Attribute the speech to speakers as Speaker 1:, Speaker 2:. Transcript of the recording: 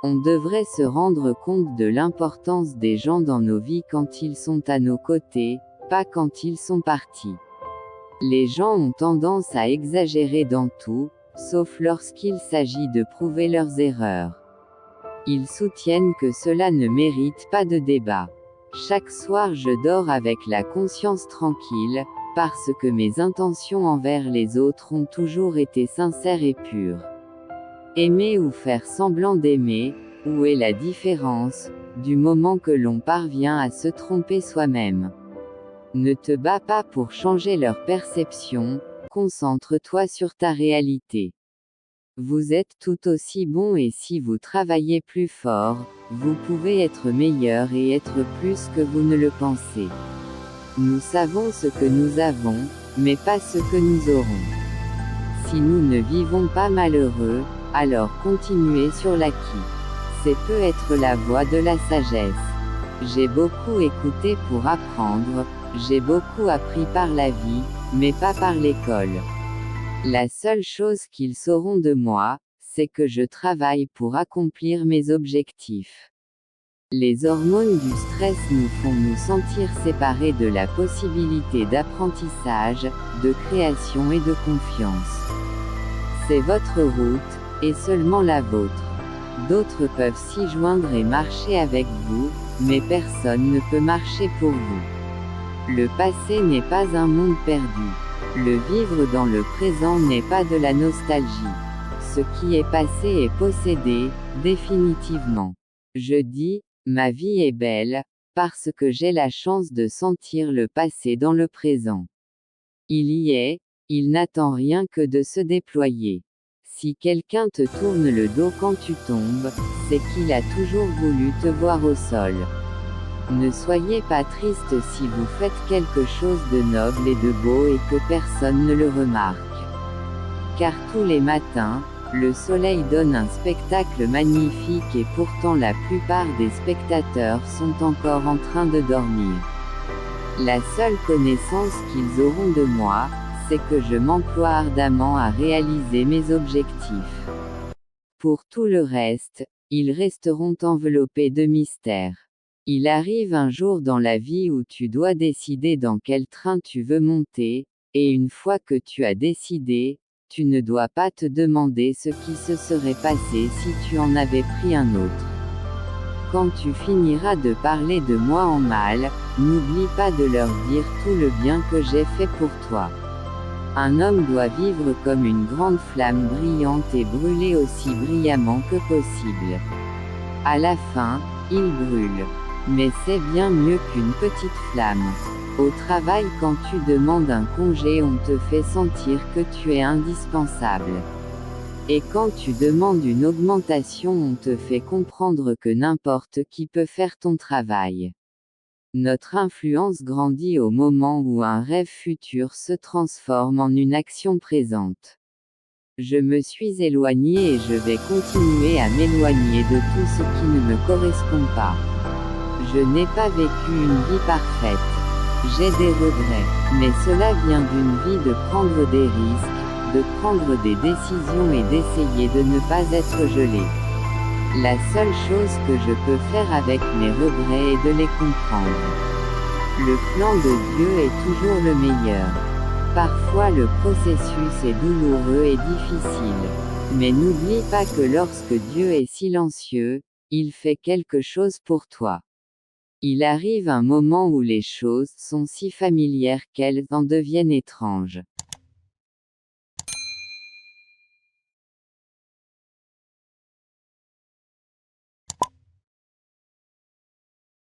Speaker 1: On devrait se rendre compte de l'importance des gens dans nos vies quand ils sont à nos côtés, pas quand ils sont partis. Les gens ont tendance à exagérer dans tout, sauf lorsqu'il s'agit de prouver leurs erreurs. Ils soutiennent que cela ne mérite pas de débat. Chaque soir je dors avec la conscience tranquille, parce que mes intentions envers les autres ont toujours été sincères et pures. Aimer ou faire semblant d'aimer, où est la différence, du moment que l'on parvient à se tromper soi-même? Ne te bats pas pour changer leur perception, concentre-toi sur ta réalité. Vous êtes tout aussi bon et si vous travaillez plus fort, vous pouvez être meilleur et être plus que vous ne le pensez. Nous savons ce que nous avons, mais pas ce que nous aurons. Si nous ne vivons pas malheureux, alors continuez sur l'acquis. C'est peut-être la voie de la sagesse. J'ai beaucoup écouté pour apprendre, j'ai beaucoup appris par la vie, mais pas par l'école. La seule chose qu'ils sauront de moi, c'est que je travaille pour accomplir mes objectifs. Les hormones du stress nous font nous sentir séparés de la possibilité d'apprentissage, de création et de confiance. C'est votre route, et seulement la vôtre. D'autres peuvent s'y joindre et marcher avec vous, mais personne ne peut marcher pour vous. Le passé n'est pas un monde perdu. Le vivre dans le présent n'est pas de la nostalgie. Ce qui est passé est possédé, définitivement. Je dis, ma vie est belle, parce que j'ai la chance de sentir le passé dans le présent. Il y est, il n'attend rien que de se déployer. Si quelqu'un te tourne le dos quand tu tombes, c'est qu'il a toujours voulu te voir au sol. Ne soyez pas triste si vous faites quelque chose de noble et de beau et que personne ne le remarque. Car tous les matins, le soleil donne un spectacle magnifique et pourtant la plupart des spectateurs sont encore en train de dormir. La seule connaissance qu'ils auront de moi, c'est que je m'emploie ardemment à réaliser mes objectifs. Pour tout le reste, ils resteront enveloppés de mystère. Il arrive un jour dans la vie où tu dois décider dans quel train tu veux monter, et une fois que tu as décidé, tu ne dois pas te demander ce qui se serait passé si tu en avais pris un autre. Quand tu finiras de parler de moi en mal, n'oublie pas de leur dire tout le bien que j'ai fait pour toi. Un homme doit vivre comme une grande flamme brillante et brûler aussi brillamment que possible. À la fin, il brûle. Mais c'est bien mieux qu'une petite flamme. Au travail, quand tu demandes un congé, on te fait sentir que tu es indispensable. Et quand tu demandes une augmentation, on te fait comprendre que n'importe qui peut faire ton travail. Notre influence grandit au moment où un rêve futur se transforme en une action présente. Je me suis éloigné et je vais continuer à m'éloigner de tout ce qui ne me correspond pas. Je n'ai pas vécu une vie parfaite. J'ai des regrets, mais cela vient d'une vie de prendre des risques, de prendre des décisions et d'essayer de ne pas être gelé. La seule chose que je peux faire avec mes regrets est de les comprendre. Le plan de Dieu est toujours le meilleur. Parfois le processus est douloureux et difficile. Mais n'oublie pas que lorsque Dieu est silencieux, il fait quelque chose pour toi. Il arrive un moment où les choses sont si familières qu'elles en deviennent étranges.